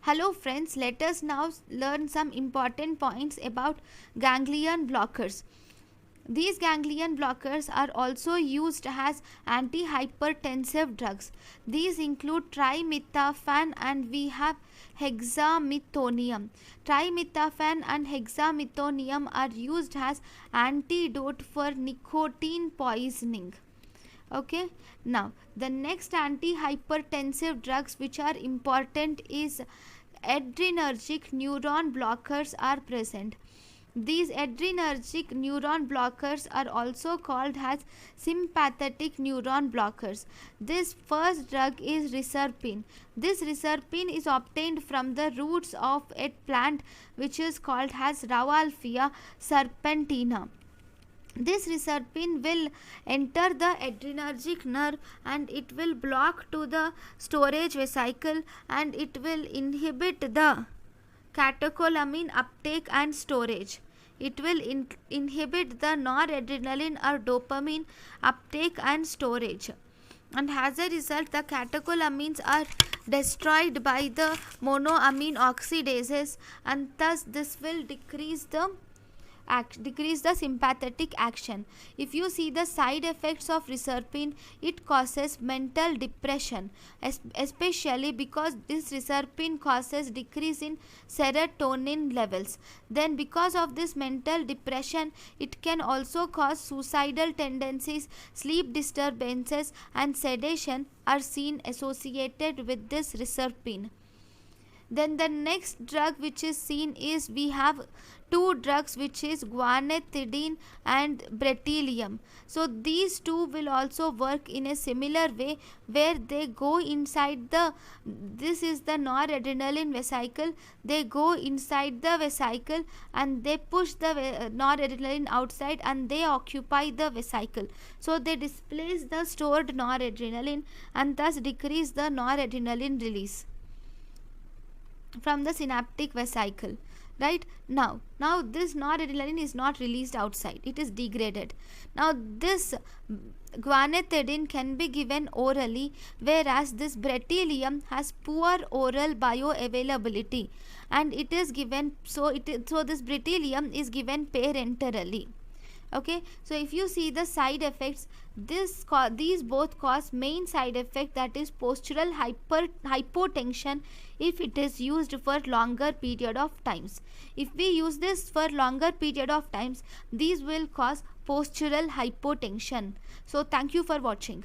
Hello friends, let us now learn some important points about ganglion blockers. These ganglion blockers are also used as antihypertensive drugs. These include trimethophan and we have hexamethonium. Trimethophan and hexamethonium are used as antidote for nicotine poisoning. Okay, now the next antihypertensive drugs which are important is adrenergic neuron blockers are present. These adrenergic neuron blockers are also called as sympathetic neuron blockers. This first drug is reserpine. This reserpine is obtained from the roots of a plant which is called as Rauwolfia serpentina. This reserpine will enter the adrenergic nerve and it will block to the storage vesicle and it will inhibit the catecholamine uptake and storage. It will inhibit the noradrenaline or dopamine uptake and storage. And as a result, the catecholamines are destroyed by the monoamine oxidases and thus this will decrease the sympathetic action. If you see the side effects of reserpine, it causes mental depression, especially because this reserpine causes decrease in serotonin levels. Then because of this mental depression, it can also cause suicidal tendencies, sleep disturbances and sedation are seen associated with this reserpine. Then the next drug which is seen is we have two drugs which is guanethidine and bretylium. So these two will also work in a similar way where they go inside this is the noradrenaline vesicle, they go inside the vesicle and they push the noradrenaline outside and they occupy the vesicle. So they displace the stored noradrenaline and thus decrease the noradrenaline release from the synaptic vesicle. Right, now this noradrenaline is not released outside, it is degraded. Now this guanethidine can be given orally, whereas this bretylium has poor oral bioavailability and it is given so this bretylium is given parenterally. Okay, so if you see the side effects, these both cause main side effect, that is postural hypotension if it is used for longer period of times. If we use this for longer period of times, these will cause postural hypotension. So thank you for watching.